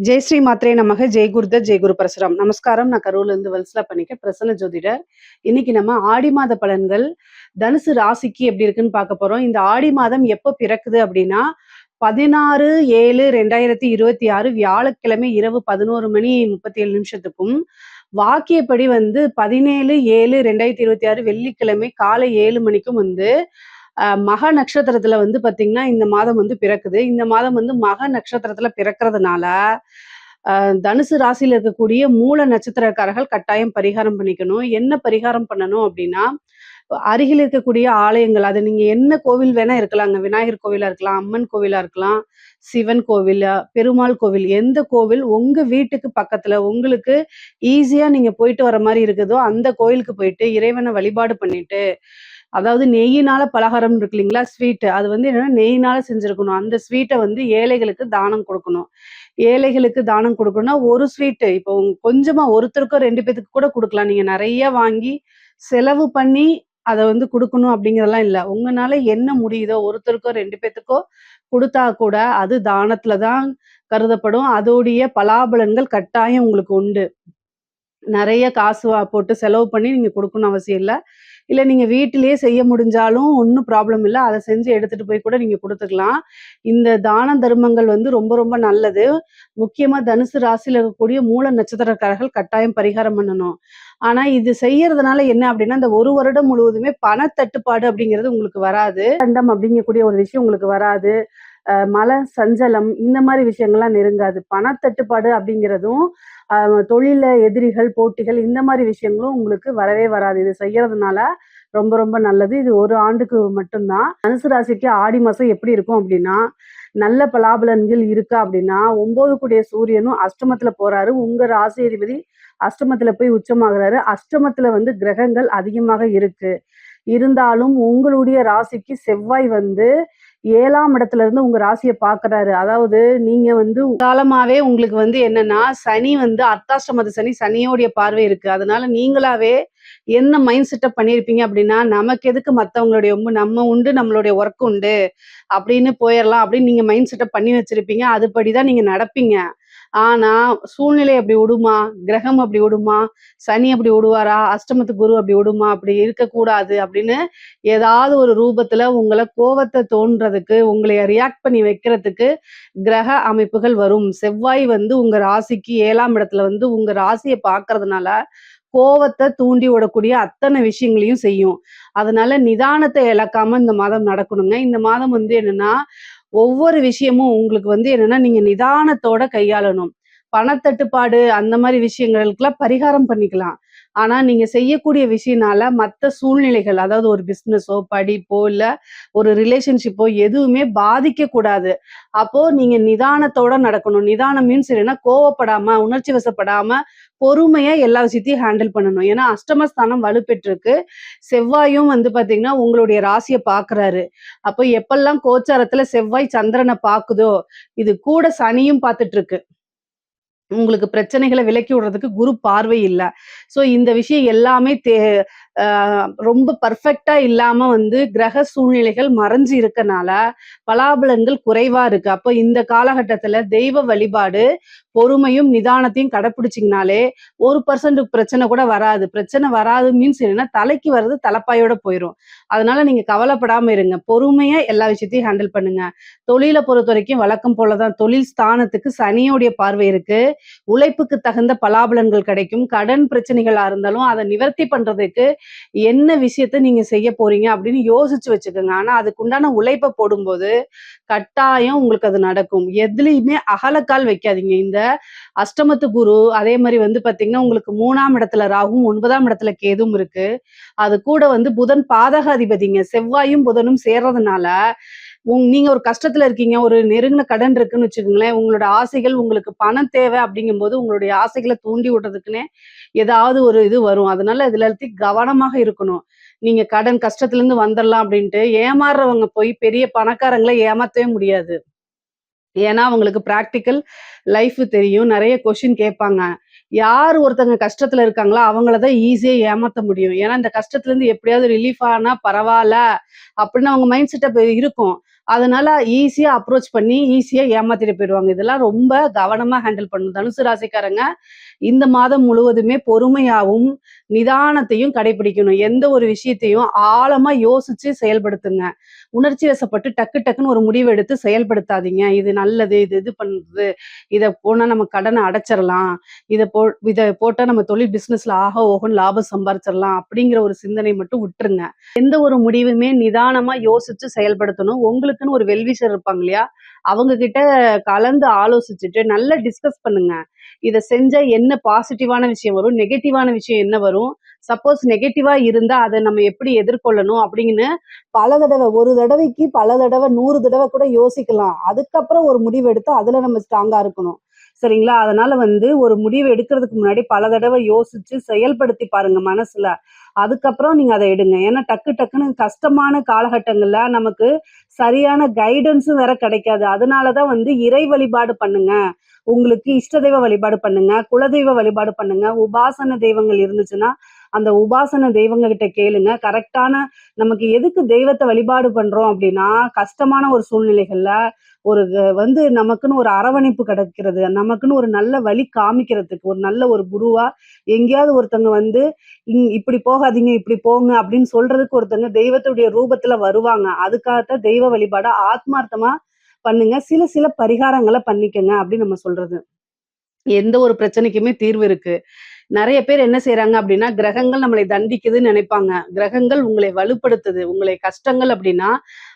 ஜெய் ஸ்ரீ மாத்ரே நமக. ஜெய் குருதத் ஜெய் குரு பரசுராம். நமஸ்காரம். நான் கரூர்ல இருந்து வல்சலா பண்ணிக்க பிரசன்ன ஜோதிடர். இன்னைக்கு நம்ம ஆடி மாத பலன்கள் தனுசு ராசிக்கு எப்படி இருக்குன்னு பார்க்க போறோம். இந்த ஆடி மாதம் எப்போ பிறக்குது அப்படின்னா 16/7/2026 வியாழக்கிழமை இரவு 11:37 வாக்கியப்படி 17/7/2026 வெள்ளிக்கிழமை காலை 7 மணிக்கும் மக நட்சத்திரத்துல பாத்தீங்கன்னா இந்த மாதம் பிறக்குது. இந்த மாதம் மக நட்சத்திரத்துல பிறக்கிறதுனால தனுசு ராசியில இருக்கக்கூடிய மூல நட்சத்திரக்காரர்கள் கட்டாயம் பரிகாரம் பண்ணிக்கணும். என்ன பரிகாரம் பண்ணணும் அப்படின்னா, அருகில் இருக்கக்கூடிய ஆலயங்கள், அது நீங்க என்ன கோவில் வேணா இருக்கலாங்க. விநாயகர் கோவிலா இருக்கலாம், அம்மன் கோவிலா இருக்கலாம், சிவன் கோவில், பெருமாள் கோவில், எந்த கோவில் உங்க வீட்டுக்கு பக்கத்துல உங்களுக்கு ஈஸியா நீங்க போயிட்டு வர மாதிரி இருக்குதோ அந்த கோயிலுக்கு போயிட்டு இறைவனை வழிபாடு பண்ணிட்டு, அதாவது நெய்யினால பலகாரம் இருக்கு இல்லைங்களா, ஸ்வீட், அது என்னன்னா நெய்யினால செஞ்சிருக்கணும். அந்த ஸ்வீட்டை ஏழைகளுக்கு தானம் கொடுக்கணும். ஏழைகளுக்கு தானம் கொடுக்கணும்னா ஒரு ஸ்வீட்டு இப்போ கொஞ்சமா ஒருத்தருக்கோ 2 பேத்துக்கு கூட கொடுக்கலாம். நீங்க நிறைய வாங்கி செலவு பண்ணி அதை கொடுக்கணும் அப்படிங்கிறதெல்லாம் இல்லை. உங்களால என்ன முடியுதோ ஒருத்தருக்கோ 2 பேத்துக்கோ கொடுத்தா கூட அது தானத்துல தான் கருதப்படும். அதோடைய பலாபலன்கள் கட்டாயம் உங்களுக்கு உண்டு. நிறைய காசு போட்டு செலவு பண்ணி நீங்க கொடுக்கணும் அவசியம் இல்லை. இல்லை நீங்க வீட்டிலேயே செய்ய முடிஞ்சாலும் ஒன்றும் ப்ராப்ளம் இல்லை. அதை செஞ்சு எடுத்துட்டு போய் கூட நீங்க கொடுத்துக்கலாம். இந்த தான தர்மங்கள் ரொம்ப ரொம்ப நல்லது. முக்கியமா தனுசு ராசியில இருக்கக்கூடிய மூல நட்சத்திரக்காரர்கள் கட்டாயம் பரிகாரம் பண்ணணும். ஆனா இது செய்யறதுனால என்ன அப்படின்னா, இந்த ஒரு வருடம் முழுவதுமே பணத்தட்டுப்பாடு அப்படிங்கிறது உங்களுக்கு வராது. கண்டம் அப்படிங்கக்கூடிய ஒரு விஷயம் உங்களுக்கு வராது. மல சஞ்சலம் இந்த மாதிரி விஷயங்கள்லாம் நெருங்காது. பணத்தட்டுப்பாடு அப்படிங்கிறதும் தொழில எதிரிகள், போட்டிகள் இந்த மாதிரி விஷயங்களும் உங்களுக்கு வரவே வராது. இது செய்யறதுனால ரொம்ப ரொம்ப நல்லது. இது ஒரு ஆண்டுக்கு மட்டும்தான். தனுசு ராசிக்கு ஆடி மாசம் எப்படி இருக்கும் அப்படின்னா, நல்ல பலாபலன்கள் இருக்கா அப்படின்னா, 9 கூடிய சூரியனும் அஷ்டமத்துல போறாரு. உங்க ராசி அதிபதி அஷ்டமத்துல போய் உச்சமாகிறாரு. அஷ்டமத்துல கிரகங்கள் அதிகமாக இருக்கு. இருந்தாலும் உங்களுடைய ராசிக்கு செவ்வாய் 7ஆம் இடத்துல இருந்து உங்க ராசியை பாக்குறாரு. அதாவது நீங்க காலமாவே உங்களுக்கு என்னன்னா சனி அர்த்தாஷ்டமத்து சனி, சனியோடைய பார்வை இருக்கு. அதனால நீங்களாவே என்ன மைண்ட் செட்டப் பண்ணியிருப்பீங்க அப்படின்னா, நமக்கு எதுக்கு மத்தவங்களுடைய நம்ம உண்டு, நம்மளுடைய ஒர்க் உண்டு அப்படின்னு போயிடலாம் அப்படின்னு நீங்க மைண்ட் செட்டப் பண்ணி வச்சிருப்பீங்க. அதுபடிதான் நீங்க நடப்பீங்க. ஆனா சூழ்நிலை அப்படி விடுமா, கிரகம் அப்படி விடுமா, சனி அப்படி விடுவாரா, அஷ்டமத்து குரு அப்படி விடுமா, அப்படி இருக்கக்கூடாது அப்படின்னு ஏதாவது ஒரு ரூபத்துல உங்களை கோவத்தை தோன்றதுக்கு, உங்களை ரியாக்ட் பண்ணி வைக்கிறதுக்கு கிரக அமைப்புகள் வரும். செவ்வாய் உங்க ராசிக்கு 7ஆம் இடத்துல உங்க ராசியை பார்க்கறதுனால கோவத்தை தூண்டி விடக்கூடிய அத்தனை விஷயங்களையும் செய்யும். அதனால நிதானத்தை இழக்காம இந்த மாதம் நடக்கணுங்க. இந்த மாதம் என்னன்னா, ஒவ்வொரு விஷயமும் உங்களுக்கு என்னன்னா நீங்க நிதானத்தோட கையாளணும். பணத்தட்டுப்பாடு அந்த மாதிரி விஷயங்களுக்கெல்லாம் பரிகாரம் பண்ணிக்கலாம். ஆனா நீங்க செய்யக்கூடிய விஷயனால மத்த சூழ்நிலைகள், அதாவது ஒரு பிசினஸோ, படிப்போ, இல்ல ஒரு ரிலேஷன்ஷிப்போ எதுவுமே பாதிக்க கூடாது. அப்போ நீங்க நிதானத்தோட நடக்கணும். நிதானம் மீன்ஸ் என்னன்னா, கோவப்படாம, உணர்ச்சி வசப்படாம, பொறுமையா எல்லா விஷயத்தையும் ஹேண்டில் பண்ணணும். ஏன்னா அஷ்டமஸ்தானம் வலுப்பெற்றிருக்கு. செவ்வாயும் பாத்தீங்கன்னா உங்களுடைய ராசியை பாக்குறாரு. அப்போ எப்பெல்லாம் கோச்சாரத்துல செவ்வாய் சந்திரனை பாக்குதோ, இது கூட சனியும் பார்த்துட்டு இருக்கு. உங்களுக்கு பிரச்சனைகளை விலக்கி விடுறதுக்கு குரு பார்வை இல்லை. ஸோ இந்த விஷயம் எல்லாமே ரொம்ப பர்ஃபெக்டா இல்லாம கிரக சூழ்நிலைகள் மறைஞ்சு இருக்கனால பலாபலன்கள் குறைவா இருக்கு. அப்போ இந்த காலகட்டத்துல தெய்வ வழிபாடு, பொறுமையும் நிதானத்தையும் கடைப்பிடிச்சிங்கனாலே 1% பிரச்சனை கூட வராது. பிரச்சனை வராது மீன்ஸ் என்னன்னா, தலைக்கு வர்றது தலைப்பாயோட போயிடும். அதனால நீங்க கவலைப்படாம இருங்க. பொறுமையா எல்லா விஷயத்தையும் ஹேண்டில் பண்ணுங்க. தொழிலை பொறுத்த வரைக்கும் வழக்கம் போலதான். தொழில் ஸ்தானத்துக்கு சனியோடைய பார்வை இருக்கு. உழைப்புக்கு தகுந்த பலாபலன்கள் கிடைக்கும். கடன் பிரச்சனைகளா இருந்தாலும் அதை நிவர்த்தி பண்றதுக்கு என்ன விஷயத்த நீங்க செய்ய போறீங்க அப்படின்னு யோசிச்சு வச்சுக்கோங்க. ஆனா அதுக்குண்டான உழைப்பை போடும்போது கட்டாயம் உங்களுக்கு அது நடக்கும். எதுலையுமே அகலக்கால் வைக்காதீங்க. இந்த அஷ்டமத்து குரு அதே மாதிரி பாத்தீங்கன்னா உங்களுக்கு 3ஆம் இடத்துல ராகும், 9ஆம் இடத்துல கேதும் இருக்கு. அது கூட புதன் பாதகாதிபதிங்க. செவ்வாயும் புதனும் சேர்றதுனால நீங்க ஒரு கஷ்டத்துல இருக்கீங்க, ஒரு நெருங்கின கடன் இருக்குன்னு வச்சுக்கோங்களேன். உங்களோட ஆசைகள், உங்களுக்கு பணம் தேவை அப்படிங்கும்போது உங்களுடைய ஆசைகளை தூண்டி விடுறதுக்குன்னே ஏதாவது ஒரு இது வரும். அதனால இதுல எல்லாத்தையும் கவனமாக இருக்கணும். நீங்க கடன் கஷ்டத்துல இருந்து வந்துடலாம் அப்படின்ட்டு ஏமாறுறவங்க போய் பெரிய பணக்காரங்களை ஏமாத்தவே முடியாது. ஏன்னா அவங்களுக்கு பிராக்டிக்கல் லைஃப் தெரியும். நிறைய கொஸ்டின் கேட்பாங்க. யார் ஒருத்தங்க கஷ்டத்துல இருக்காங்களோ அவங்களதான் ஈஸியா ஏமாத்த முடியும். ஏன்னா இந்த கஷ்டத்துல இருந்து எப்படியாவது ரிலீஃப் ஆனா பரவாயில்ல அப்படின்னு அவங்க மைண்ட் செட்டப் இருக்கும். அதனால ஈஸியா அப்ரோச் பண்ணி ஈஸியா ஏமாத்திட்டு போயிடுவாங்க. இதெல்லாம் ரொம்ப கவனமா ஹேண்டில் பண்ணணும். தனுசு ராசிக்காரங்க இந்த மாதம் முழுவதுமே பொறுமையாவும், நிதானத்தையும் கடைபிடிக்கணும். எந்த ஒரு விஷயத்தையும் ஆழமா யோசிச்சு செயல்படுத்துங்க. உணர்ச்சி வசப்பட்டு டக்கு டக்குன்னு ஒரு முடிவு எடுத்து செயல்படுத்தாதீங்க. இது நல்லது, இது பண்றது, இத போனா நம்ம கடன அடைச்சிரலாம். இத போ இத போட்டா நம்ம தொழில் பிசினஸ்ல ஆஹா ஓஹோன்னு லாபம் சம்பாரிச்சிரலாம். அப்படிங்கிற ஒரு சிந்தனை மட்டும் விட்டுருங்க. எந்த ஒரு முடிவுமே நிதானமா யோசிச்சு செயல்படுத்தணும். உங்களுக்குன்னு ஒரு வெல்விஷர் இருப்பாங்க இல்லையா? அவங்க கிட்ட கலந்து ஆலோசிச்சுட்டு நல்லா டிஸ்கஸ் பண்ணுங்க. இத செஞ்சா என்ன பாசிட்டிவான விஷயம் வரும்? நெகட்டிவான விஷயம் என்ன வரும்? சப்போஸ் நெகட்டிவா இருந்தா அத நம்ம எப்படி எதிர்கொள்ளணும்? அப்படின்னு பல தடவ, ஒரு தடவைக்கு பல தடவ, 100 தடவ கூட யோசிக்கலாம். அதுக்கப்புறம் ஒரு முடிவு எடுத்தா அதுல நம்ம ஸ்ட்ராங்கா இருக்கணும். சரிங்களா? அதனால ஒரு முடிவு எடுக்கிறதுக்கு முன்னாடி பல தடவ யோசிச்சு செயல்படுத்தி பாருங்க மனசுல. அதுக்கப்புறம் நீங்க அத எடுங்க. ஏன்னா டக்கு டக்குன்னு கஷ்டமான காலகட்டங்கள்ல நமக்கு சரியான கைடன்ஸும் வேற கிடைக்காது. அதனால தான் இறை வழிபாடு பண்ணுங்க. உங்களுக்கு இஷ்ட தெய்வ வழிபாடு பண்ணுங்க. குலதெய்வ வழிபாடு பண்ணுங்க. உபாசன தெய்வங்கள் இருந்துச்சுன்னா, அந்த உபாசன தெய்வங்க கிட்ட கேளுங்க. கரெக்ட்டான நமக்கு எதுக்கு தெய்வத்த வழிபாடு பண்றோம் அப்டின்னா, கஷ்டமான ஒரு சூழ்நிலைகள்ல ஒரு நமக்குன்னு ஒரு அரவணைப்பு கிடைக்கிறது. நமக்குன்னு ஒரு நல்ல வழி காமிக்கிறதுக்கு, ஒரு நல்ல ஒரு குருவா எங்கேயாவது ஒருத்தவங்க "இப்படி போகாதீங்க, இப்படி போங்க" அப்படின்னு சொல்றதுக்கு ஒருத்தங்க தெய்வத்துடைய ரூபத்துல வருவாங்க. அதுக்காகத்தான் தெய்வ வழிபாட ஆத்மார்த்தமா பண்ணுங்க. சில சில பரிகாரங்கள பண்ணிக்கங்க அப்படின்னு நம்ம சொல்றது. எந்த ஒரு பிரச்சனைக்குமே தீர்வு இருக்கு. நெறைய பேர் என்ன செய்றாங்க அப்டின்னா, கிரகங்கள் நம்மளை தண்டிக்குதுன்னு நெனைப்பாங்க. கிரகங்கள் உங்களை வலுப்படுத்துது. உங்களை கஷ்டங்கள் அப்டின்னா,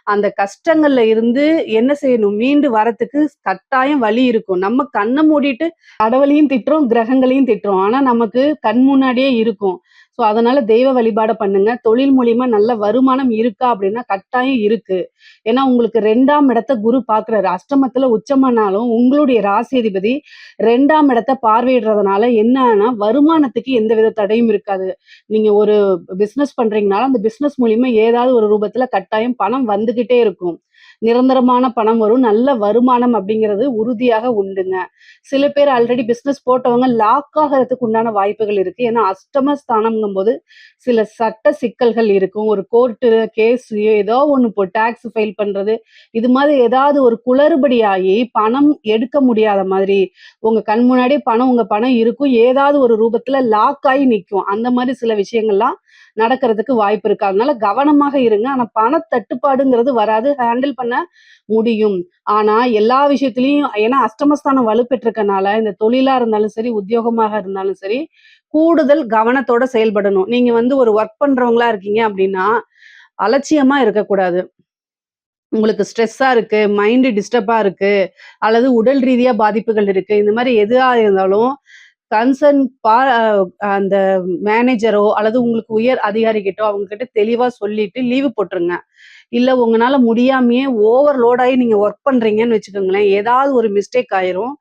அந்த கஷ்டங்கள்ல இருந்து என்ன செய்யணும்? மீண்டு வரத்துக்கு கட்டாயம் வழி இருக்கும். நம்ம கண்ண மூடிட்டு கடவுளையும் திட்டுறோம், கிரகங்களையும் திட்டுறோம். ஆனா நமக்கு கண் முன்னாடியே இருக்கும். ஸோ அதனால தெய்வ வழிபாட பண்ணுங்க. தொழில் மூலியமா நல்ல வருமானம் இருக்கா அப்டின்னா, கட்டாயம் இருக்கு. ஏன்னா உங்களுக்கு 2ஆம் இடத்த குரு பார்க்குறாரு. அஷ்டமத்துல உச்சமானாலும் உங்களுடைய ராசி அதிபதி 2ஆம் இடத்த பார்வையிடுறதுனால என்னன்னா, வருமானத்துக்கு எந்தவித தடையும் இருக்காது. நீங்க ஒரு பிசினஸ் பண்றீங்கனாலும், அந்த பிசினஸ் மூலியமா ஏதாவது ஒரு ரூபத்துல கட்டாயம் பணம் வந்துகிட்டே இருக்கும். நிரந்தரமான பணம் வரும். நல்ல வருமானம் அப்படிங்கிறது உறுதியாக உண்டுங்க. சில பேர் ஆல்ரெடி பிசினஸ் போட்டவங்க லாக் ஆகறதுக்கு உண்டான வாய்ப்புகள் இருக்கு. ஏன்னா அஷ்டம ஸ்தானம்ங்கும்போது சில சட்ட சிக்கல்கள் இருக்கும். ஒரு கோர்ட்டு கேஸ் ஏதோ ஒண்ணு டாக்ஸ் ஃபைல் பண்றது, இது மாதிரி ஏதாவது ஒரு குளறுபடி ஆகி பணம் எடுக்க முடியாத மாதிரி, உங்க கண் முன்னாடியே உங்க பணம் இருக்கும். ஏதாவது ஒரு ரூபத்துல லாக் ஆயி நிக்கும். அந்த மாதிரி சில விஷயங்கள்லாம் நடக்கிறதுக்கு வாய்ப்பு இருக்கு. அதனால கவனமாக இருங்க. ஆனா பணத்தட்டுப்பாடுங்கிறது வராது. ஹேண்டில் பண்ண முடியும். ஆனா எல்லா விஷயத்திலயும் ஏன்னா அஷ்டமஸ்தானம் வலுப்பெற்றிருக்கனால, இந்த தொழிலா இருந்தாலும் சரி, உத்தியோகமாக இருந்தாலும் சரி, கூடுதல் கவனத்தோட செயல்படணும். நீங்க ஒரு வொர்க் பண்றவங்களா இருக்கீங்க அப்டின்னா, அலட்சியமா இருக்கக்கூடாது. உங்களுக்கு ஸ்ட்ரெஸ்ஸா இருக்கு, மைண்ட் டிஸ்டர்பா இருக்கு, அல்லது உடல் ரீதியா பாதிப்புகள் இருக்கு. இந்த மாரி எதுவா இருந்தாலும் கன்சர்ன் பா அ அந்த மேனேஜரோ அல்லது உங்களுக்கு உயர் அதிகாரிகிட்டோ அவங்க கிட்ட தெளிவா சொல்லிட்டு லீவு போட்டுருங்க. இல்ல உங்கனால முடியாமயே ஓவர்லோட் ஆயி நீங்க வொர்க் பண்றீங்கன்னு வச்சுக்கோங்களேன், ஏதாவது ஒரு மிஸ்டேக் ஆயிரும்.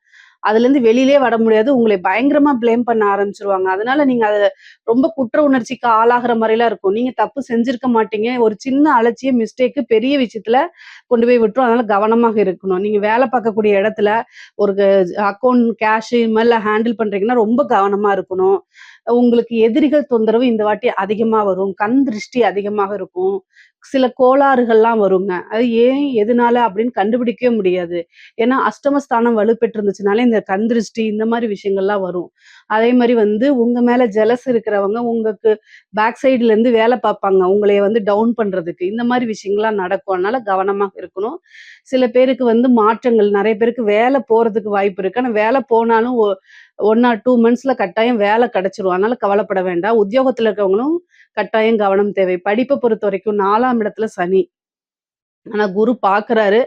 அதுலேருந்து வெளியிலயே வர முடியாது. உங்களை பயங்கரமா ப்ளேம் பண்ண ஆரம்பிச்சுருவாங்க. அதனால நீங்க அத ரொம்ப குற்ற உணர்ச்சிக்கு ஆளாகுற மாரிலாம் இருக்கும். நீங்க தப்பு செஞ்சிருக்க மாட்டீங்க. ஒரு சின்ன அலட்சிய மிஸ்டேக்கு பெரிய விஷயத்துல கொண்டு போய் விட்டுரும். அதனால கவனமாக இருக்கணும். நீங்க வேலை பார்க்கக்கூடிய இடத்துல ஒரு அக்கவுண்ட், கேஷ் இது மாரிலாம் ஹேண்டில் பண்றீங்கன்னா, ரொம்ப கவனமா இருக்கணும். உங்களுக்கு எதிரிகள் தொந்தரவு இந்த வாட்டி அதிகமா வரும். கண் திருஷ்டி அதிகமாக இருக்கும். சில கோளாறுகள்லாம் வருங்க. அது ஏன், எதனால அப்படின்னு கண்டுபிடிக்கவே முடியாது. ஏன்னா அஷ்டமஸ்தானம் வலுப்பெற்றிருந்துச்சுனாலே இந்த கண் திருஷ்டி இந்த மாரி விஷயங்கள்லாம் வரும். அதே மாரி உங்க மேல ஜெலஸ் இருக்கிறவங்க உங்களுக்கு பேக் சைடுல இருந்து வேலை பார்ப்பாங்க. உங்களைய டவுன் பண்றதுக்கு. இந்த மாரி விஷயங்கள்லாம் நடக்கும். அதனால கவனமா இருக்கணும். சில பேருக்கு மாற்றங்கள் நெறைய பேருக்கு வேலை போறதுக்கு வாய்ப்பு இருக்கு. ஆனா வேலை போனாலும் 1 ஆர் 2 மந்த்ஸ்ல கட்டாயம் வேலை கிடைச்சிரும். அதனால கவலைப்பட வேண்டாம். உத்தியோகத்துல இருக்கவங்களும் கட்டாயம் கவனம் தேவை. படிப்ப பொறுத்தவரைக்கும் 4ஆம் இடத்துல சனி. ஆனா குரு பார்க்குறாரு.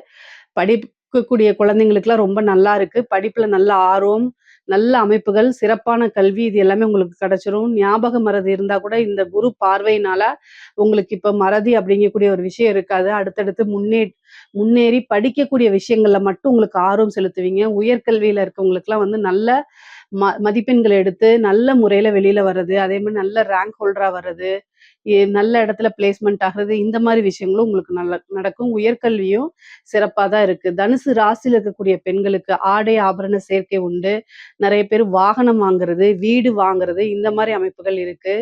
படிக்கக்கூடிய குழந்தைங்களுக்குலாம் ரொம்ப நல்லா இருக்கு. படிப்புல நல்ல ஆர்வம், நல்ல அமைப்புகள், சிறப்பான கல்வி இது எல்லாமே உங்களுக்கு கிடைச்சிரும். ஞாபக மறதி இருந்தா கூட இந்த குரு பார்வையினால உங்களுக்கு இப்ப மறதி அப்படிங்கக்கூடிய ஒரு விஷயம் இருக்காது. அடுத்தடுத்து முன்னேறி படிக்கக்கூடிய விஷயங்கள்ல மட்டும் உங்களுக்கு ஆர்வம் செலுத்துவீங்க. உயர்கல்வியில இருக்கவங்களுக்குலாம் நல்ல மதிப்பெண்கள் எடுத்து நல்ல முறையில வெளியில வர்றது, அதே மாரி நல்ல ரேங்க் ஹோல்டரா வர்றது, நல்ல இடத்துல பிளேஸ்மெண்ட் ஆகுறது, இந்த மாரி விஷயங்களும் உங்களுக்கு நடக்கும். உயர்கல்வியும் சிறப்பா தான் இருக்கு. தனுசு ராசியில இருக்கக்கூடிய பெண்களுக்கு ஆடை, ஆபரண சேர்க்கை உண்டு. நெறைய பேர் வாகனம் வாங்குறது, வீடு வாங்குறது, இந்த மாரி அமைப்புகள் இருக்கு.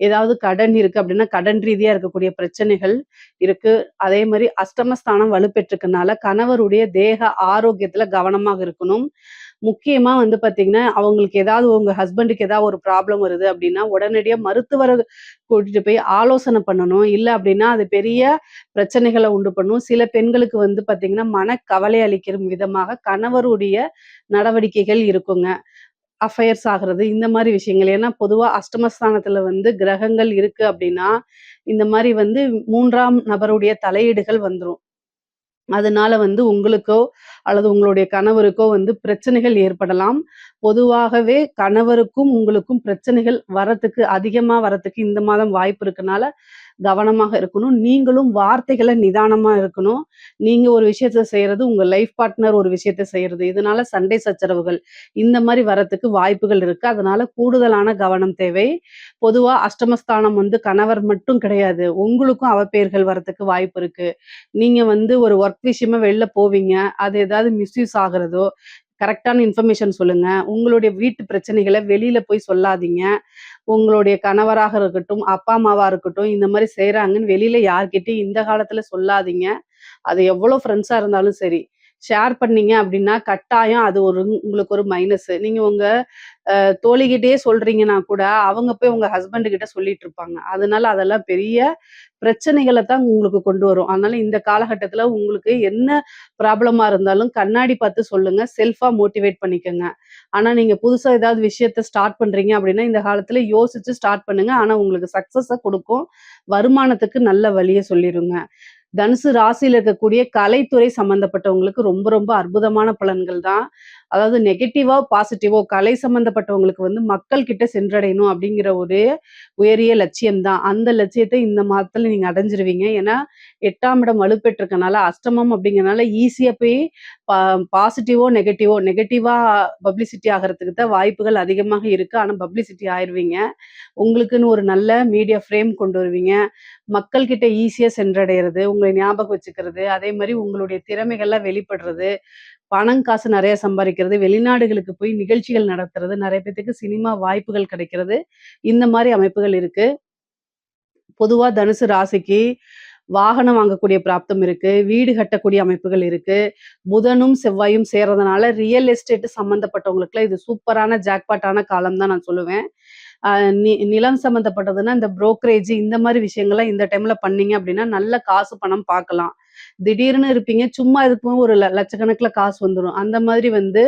ஏதாவது கடன் இருக்கு அப்படின்னா, கடன் ரீதியா இருக்கக்கூடிய பிரச்சனைகள் இருக்கு. அதே மாரி அஷ்டமஸ்தானம் வலுப்பெற்றிருக்கனால, கணவருடைய தேக ஆரோக்கியத்துல கவனமாக இருக்கணும். முக்கியமா வந்து பார்த்தீங்கன்னா, அவங்களுக்கு ஏதாவது உங்க ஹஸ்பண்டுக்கு ஏதாவது ஒரு ப்ராப்ளம் வருது அப்படின்னா, உடனடியா மருத்துவர கூட்டிட்டு போய் ஆலோசனை பண்ணணும். இல்ல அப்படின்னா, அது பெரிய பிரச்சனைகள உண்டு பண்ணும். சில பெண்களுக்கு வந்து பார்த்தீங்கன்னா, மனக்கவலை அளிக்கிற விதமாக கணவருடைய நடவடிக்கைகள் இருக்குங்க. அஃபயர்ஸ் ஆகுறது, இந்த மாரி விஷயங்கள். ஏன்னா, பொதுவா அஷ்டமஸ்தானத்துல வந்து கிரகங்கள் இருக்கு அப்படின்னா, இந்த மாரி வந்து 3ஆம் நபருடைய தலையீடுகள் வந்துரும். அதனால வந்து உங்களுக்கோ, அல்லது உங்களுடைய கணவருக்கோ வந்து பிரச்சனைகள் ஏற்படலாம். பொதுவாகவே கணவருக்கும், உங்களுக்கும் பிரச்சனைகள் அதிகமா வரத்துக்கு இந்த மாதம் வாய்ப்பு இருக்கனால, கவனமாக இருக்கணும். நீங்களும் வார்த்தைகள நிதானமா இருக்கணும். நீங்க ஒரு விஷயத்த செய்றது, உங்க லைஃப் பார்ட்னர் ஒரு விஷயத்த செய்றது. இதனால சண்டை சச்சரவுகள் இந்த மாரி வரத்துக்கு வாய்ப்புகள் இருக்கு. அதனால கூடுதலான கவனம் தேவை. பொதுவா அஷ்டமஸ்தானம் வந்து கணவர் மட்டும் கிடையாது. உங்களுக்கும் அவப்பெயர்கள் வரத்துக்கு வாய்ப்பு இருக்கு. நீங்க வந்து ஒரு ஒர்க் விஷயமா வெளில போவீங்க. அது ஏதாவது மிஸ்யூஸ் ஆகுறதோ, கரெக்ட்டான இன்ஃபர்மேஷன் சொல்லுங்க. உங்களுடைய வீட்டு பிரச்சனைகள வெளில போய் சொல்லாதீங்க. உங்களுடைய கணவராக இருக்கட்டும், அப்பா, அம்மாவா இருக்கட்டும், இந்த மாரி செய்றாங்கன்னு வெளில யார்கிட்டயும் இந்த காலத்துல சொல்லாதீங்க. அது எவ்வளோ ஃப்ரெண்ட்ஸா இருந்தாலும் சரி. ஷேர் பண்ணீங்க அப்டின்னா, கட்டாயம் அது உங்களுக்கு ஒரு மைனஸு. நீங்க உங்க தோழிகிட்டயே சொல்றீங்கன்னா கூட, அவங்க போய் உங்க ஹஸ்பண்ட் கிட்ட சொல்லிட்டு இருப்பாங்க. அதனால அதெல்லாம் பெரிய பிரச்சனைகள தான் உங்களுக்கு கொண்டு வரும். அதனால இந்த காலகட்டத்தில உங்களுக்கு என்ன ப்ராப்ளமா இருந்தாலும் கண்ணாடி பார்த்து சொல்லுங்க. செல்ஃபா மோட்டிவேட் பண்ணிக்கங்க. ஆனா நீங்க புதுசா ஏதாவது விஷயத்த ஸ்டார்ட் பண்றீங்க அப்படின்னா, இந்த காலத்தில யோசிச்சு ஸ்டார்ட் பண்ணுங்க. ஆனா உங்களுக்கு சக்சஸ குடுக்கும். வருமானத்துக்கு நல்ல வழிய சொல்லிருங்க. தனுசு ராசியில இருக்கக்கூடிய கலைத்துறை சம்மந்தப்பட்டவங்களுக்கு ரொம்ப ரொம்ப அற்புதமான பலன்கள் தான். அதாவது நெகட்டிவா, பாசிட்டிவோ கலை சம்மந்தப்பட்டவங்களுக்கு வந்து மக்கள் கிட்ட சென்றடையணும் அப்படிங்கிற ஒரு உயரிய லட்சியம் தான். அந்த லட்சியத்த இந்த மாதத்துல நீங்க அடைஞ்சிருவீங்க. ஏன்னா 8ஆம் இடம் வலுப்பெற்றிருக்கனால, அஷ்டமம் அப்படிங்கிறனால ஈஸியா போய் பா பாசிட்டிவோ, நெகட்டிவா பப்ளிசிட்டி ஆகுறதுக்கு தான் வாய்ப்புகள் அதிகமாக இருக்கு. ஆனா பப்ளிசிட்டி ஆயிருவீங்க. உங்களுக்குன்னு ஒரு நல்ல மீடியா ஃப்ரேம் கொண்டு வருவீங்க. மக்கள் கிட்ட ஈஸியா சென்றடையறது, உங்கள ஞாபகம் வச்சுக்கிறது, அதே மாரி உங்களுடைய திறமைகள்லாம் வெளிப்படுறது, பணம், காசு நெறைய சம்பாரிக்கிறது, வெளிநாடுகளுக்கு போய் நிகழ்ச்சிகள் நடத்துறது, நெறைய பேத்துக்கு சினிமா வாய்ப்புகள் கிடைக்கிறது. இந்த மாரி அமைப்புகள் இருக்கு. பொதுவா தனுசு ராசிக்கு வாகனம் வாங்கக்கூடிய பிராப்தம் இருக்கு. வீடு கட்டக்கூடிய அமைப்புகள் இருக்கு. புதனும், செவ்வாயும் சேர்றதுனால ரியல் எஸ்டேட் சம்மந்தப்பட்டவங்களுக்குலாம் இது சூப்பரான ஜாக்பாட்டான காலம் தான் நான் சொல்லுவேன். அ நிலம் சம்மந்தப்பட்டதுன்னா, இந்த புரோக்கரேஜ் இந்த மாரி விஷயங்கள்லாம் இந்த டைம்ல பண்ணீங்க அப்டின்னா, நல்ல காசு, பணம் பார்க்கலாம். திடீர்னு இருப்பீங்க. சும்மா இருக்கும் ஒரு லட்சக்கணக்குல காசு வந்துரும். அந்த மாதிரி வந்து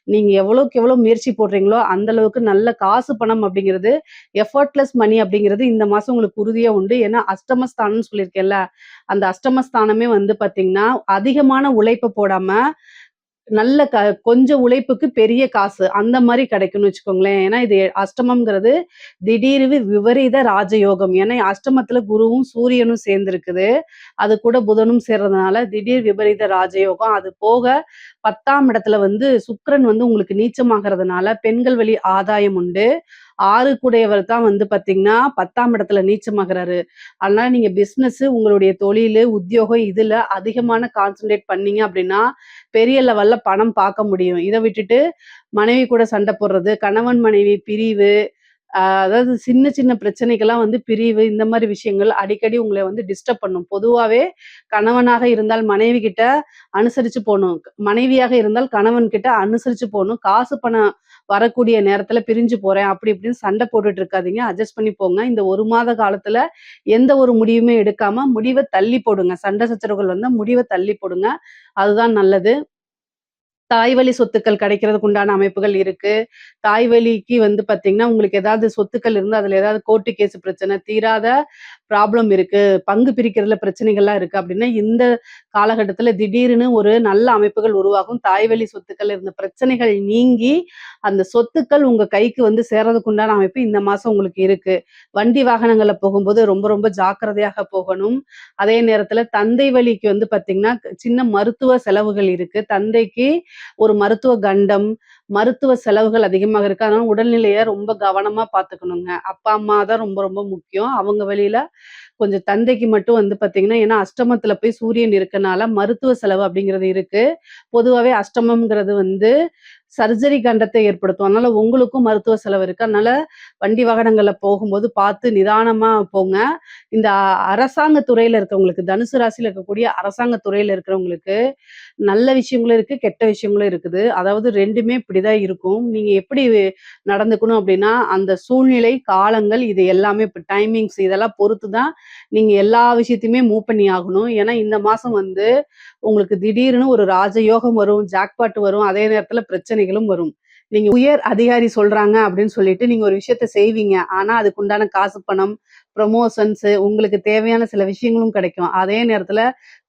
நீங்க எவ்வளவுக்கு எவ்வளோ முயற்சி போடுறீங்களோ, அந்த அளவுக்கு நல்ல காசு, பணம் அப்படிங்கிறது எஃபோர்ட்லெஸ் மணி அப்படிங்கிறது இந்த மாசம் உங்களுக்கு உறுதியா உண்டு. ஏன்னா அஷ்டமஸ்தானம்னு சொல்லியிருக்கேன்ல, அந்த அஷ்டமஸ்தானமே வந்து பார்த்தீங்கன்னா, அதிகமான உழைப்ப போடாம நல்ல கொஞ்சம் உழைப்புக்கு பெரிய காசு. அந்த மாரி கிடைக்கும்னு வச்சுக்கோங்களேன். ஏன்னா இது அஷ்டமம்ங்கிறது திடீர் விபரீத ராஜயோகம். ஏன்னா அஷ்டமத்துல குருவும், சூரியனும் சேர்ந்திருக்குது. அது கூட புதனும் சேர்றதுனால திடீர் விபரீத ராஜயோகம். அது போக 10ஆம் இடத்துல வந்து சுக்கிரன் வந்து உங்களுக்கு நீச்சமாகறதுனால பெண்கள் வழி ஆதாயம் உண்டு. 6 கூடையவர் தான் வந்து பார்த்தீங்கன்னா, 10ஆம் இடத்துல நீச்சமாகுறாரு. அதனால நீங்க உங்களுடைய தொழிலு, உத்தியோகம் இதுல அதிகமான கான்சன்ட்ரேட் பண்ணீங்க அப்படின்னா, பெரிய லெவல்ல பணம் பார்க்க முடியும். இத விட்டுட்டு மனைவி கூட சண்டை போடுறது, கணவன் மனைவி பிரிவு, அதாவது சின்ன சின்ன பிரச்சனைக்கெல்லாம் வந்து பிரிவு, இந்த மாரி விஷயங்கள் அடிக்கடி உங்கள வந்து டிஸ்டர்ப் பண்ணும். பொதுவாவே கணவனாக இருந்தால் மனைவி கிட்ட அனுசரிச்சு போணும். மனைவியாக இருந்தால் கணவன் கிட்ட அனுசரிச்சு போணும். காசு பணம் வரக்கூடிய நேரத்துல பிரிஞ்சு போறேன், அப்படி இப்படின்னு சண்டை போட்டுட்டு இருக்காதீங்க. அட்ஜஸ்ட் பண்ணி போங்க. இந்த 1 மாத காலத்துல எந்த ஒரு முடிவுமே எடுக்காம முடிவ தள்ளி போடுங்க. சண்டை சச்சரவுகள் வந்தா முடிவ தள்ளி போடுங்க. அதுதான் நல்லது. தாய் வழி சொத்துக்கள் கிடைக்கிறதுக்கு உண்டான அமைப்புகள் இருக்கு. தாய் வழிக்கு வந்து பார்த்தீங்கன்னா, உங்களுக்கு ஏதாவது சொத்துக்கள் இருந்தா, அதுல ஏதாவது கோர்ட்டு கேஸ் பிரச்சனை, தீராத ப்ராப்ளம் இருக்கு. பங்கு பிரிக்கிறதுல பிரச்சனைகள்லாம் இருக்கு அப்படின்னா, இந்த காலகட்டத்தில திடீர்னு ஒரு நல்ல அமைப்புகள் உருவாகும். தாய் வழி சொத்துக்கள் இருந்த பிரச்சனைகள் நீங்கி, அந்த சொத்துக்கள் உங்க கைக்கு வந்து சேர்றதுக்கு உண்டான அமைப்பு இந்த மாசம் உங்களுக்கு இருக்கு. வண்டி வாகனங்கள்ல போகும்போது ரொம்ப ரொம்ப ஜாக்கிரதையாக போகணும். அதே நேரத்தில தந்தை வழிக்கு வந்து பார்த்தீங்கன்னா, சின்ன மருத்துவ செலவுகள் இருக்கு. தந்தைக்கு ஒரு மருத்துவ கண்டம், மருத்துவ செலவுகள் அதிகமாக இருக்கு. அதனால உடல்நிலைய ரொம்ப கவனமா பார்த்துக்கணுங்க. அப்பா, அம்மா தான் ரொம்ப ரொம்ப முக்கியம். அவங்க வழியில கொஞ்சம் தந்தைக்கு மட்டும் வந்து பார்த்தீங்கன்னா, ஏன்னா அஷ்டமத்துல போய் சூரியன் இருக்கனால மருத்துவ செலவு அப்படிங்கிறது இருக்கு. பொதுவாவே அஷ்டமம்ங்கிறது வந்து சர்ஜரி கண்டத்தை ஏற்படுத்தும். அதனால உங்களுக்கும் மருத்துவ செலவு இருக்கு. அதனால வண்டி வாகனங்கள்ல போகும்போது பார்த்து நிதானமா போங்க. இந்த அரசாங்க துறையில இருக்கவங்களுக்கு, தனுசு ராசியில இருக்கக்கூடிய அரசாங்க துறையில இருக்கிறவங்களுக்கு, நல்ல விஷயங்களும் இருக்கு, கெட்ட விஷயங்களும் இருக்குது. அதாவது 2மே இப்படிதான் இருக்கும். நீங்க எப்படி நடந்துக்கணும் அப்படின்னா, அந்த சூழ்நிலை, காலங்கள் இது எல்லாமே இப்ப டைமிங்ஸ் இதெல்லாம் பொறுத்து தான் நீங்க எல்லா விஷயத்தையுமே மூவ் பண்ணி ஆகணும். ஏன்னா இந்த மாசம் வந்து உங்களுக்கு திடீர்னு ஒரு ராஜயோகம் வரும், ஜாக்பாட் வரும். அதே நேரத்துல பிரச்சனைகளும் வரும். நீங்க உயர் அதிகாரி சொல்றாங்க அப்படின்னு சொல்லிட்டு நீங்க ஒரு விஷயத்த செய்வீங்க. ஆனா அதுக்குண்டான காசு, பணம், ப்ரமோஷன்ஸ் உங்களுக்கு தேவையான சில விஷயங்களும் கிடைக்கும். அதே நேரத்துல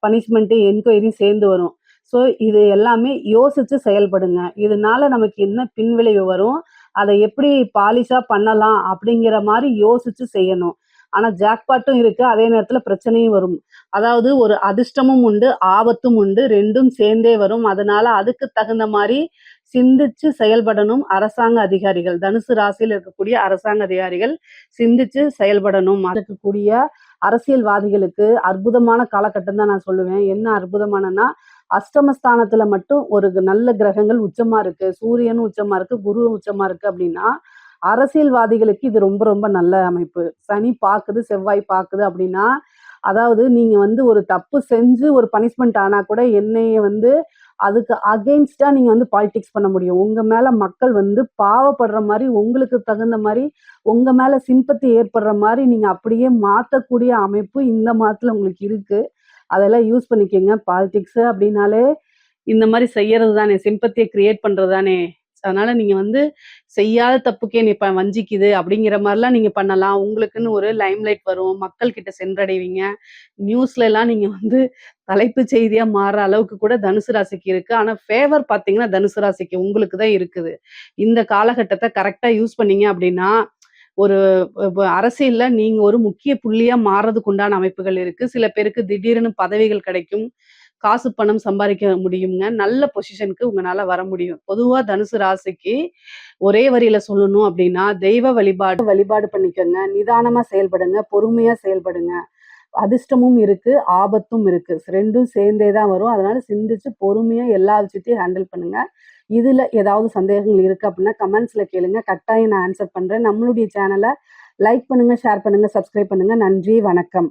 பனிஷ்மென்ட், என்கொயரி சேர்ந்து வரும். ஸோ இது எல்லாமே யோசிச்சு செயல்படுங்க. இதனால நமக்கு என்ன பின்விளைவு வரும்? அத எப்படி பாலிஷா பண்ணலாம்? அப்படிங்கிற மாரி யோசிச்சு செய்யணும். ஆனா ஜாக்பாட்டும் இருக்கு. அதே நேரத்துல பிரச்சனையும் வரும். அதாவது ஒரு அதிர்ஷ்டமும் உண்டு, ஆபத்தும் உண்டு. 2ம் சேர்ந்தே வரும். அதனால அதுக்கு தகுந்த மாரி சிந்திச்சு செயல்படணும் அரசாங்க அதிகாரிகள். தனுசு ராசியில இருக்கக்கூடிய அரசாங்க அதிகாரிகள் சிந்திச்சு செயல்படணும். இருக்கக்கூடிய அரசியல்வாதிகளுக்கு அற்புதமான காலகட்டம் தான் நான் சொல்லுவேன். என்ன அற்புதமானன்னா, அஷ்டமஸ்தானத்துல மட்டும் ஒரு நல்ல கிரகங்கள் உச்சமா இருக்கு. சூரியனும் உச்சமா இருக்கு, குருவும் உச்சமா இருக்கு அப்படின்னா, அரசியல்வாதிகளுக்கு இது ரொம்ப ரொம்ப நல்ல அமைப்பு. சனி பாக்குது, செவ்வாய் பாக்குது அப்படின்னா, அதாவது நீங்க வந்து ஒரு தப்பு செஞ்சு ஒரு பனிஷ்மென்ட் ஆனா கூட என்னைய வந்து அதுக்கு அகைன்ஸ்டா நீங்க வந்து பாலிடிக்ஸ் பண்ண முடியும். உங்க மேல மக்கள் வந்து பாவப்படுற மாரி, உங்களுக்கு தகுந்த மாரி, உங்க மேல சிம்பத்தி ஏற்படுற மாரி நீங்க அப்படியே மாத்தக்கூடிய அமைப்பு இந்த மாதத்துல உங்களுக்கு இருக்கு. அதெல்லாம் யூஸ் பண்ணிக்கங்க. பாலிடிக்ஸ் அப்படின்னாலே இந்த மாரி செய்யறது தானே, சிம்பத்திய கிரியேட் பண்றது தானே. அதனால நீங்க வந்து செய்யாத தப்புக்கே என்னைய வஞ்சிக்குது அப்படிங்கிற மாரிலாம் நீங்க பண்ணலாம். உங்களுக்குன்னு ஒரு லைம்லைட் வரும். மக்கள் கிட்ட சென்றடைவீங்க. நியூஸ்லலாம் நீங்க வந்து தலைப்புச் செய்தியா மாறுற அளவுக்கு கூட தனுசு ராசிக்கு இருக்கு. ஆனா ஃபேவர் பார்த்தீங்கன்னா, தனுசு ராசிக்கு உங்களுக்கு தான் இருக்குது. இந்த காலகட்டத்த கரெக்ட்டா யூஸ் பண்ணீங்க அப்படின்னா, ஒரு அரசியல்ல நீங்க ஒரு முக்கிய புள்ளியா மாறுறதுக்கு உண்டான அமைப்புகள் இருக்கு. சில பேருக்கு திடீர்னு பதவிகள் கிடைக்கும். காசு, பணம் சம்பாரிக்க முடியுங்க. நல்ல பொசிஷனுக்கு உங்கனால வர முடியும். பொதுவா தனுசு ராசிக்கு ஒரே வரியில சொல்லணும் அப்படின்னா, தெய்வ வழிபாடு வழிபாடு பண்ணிக்கங்க. நிதானமா செயல்படுங்க. பொறுமையா செயல்படுங்க. அதிர்ஷ்டமும் இருக்கு, ஆபத்தும் இருக்கு. 2ம் சேர்ந்தே தான் வரும். அதனால சிந்திச்சு பொறுமையா எல்லா விஷயத்தையும் ஹேண்டில் பண்ணுங்க. இதுல ஏதாவது சந்தேகங்கள் இருக்கு அப்படின்னா கமெண்ட்ஸ்ல கேளுங்க. கட்டாயம் நான் ஆன்சர் பண்றேன். நம்மளுடைய சேனல லைக் பண்ணுங்க, ஷேர் பண்ணுங்க, சப்ஸ்கிரைப் பண்ணுங்க. நன்றி, வணக்கம்.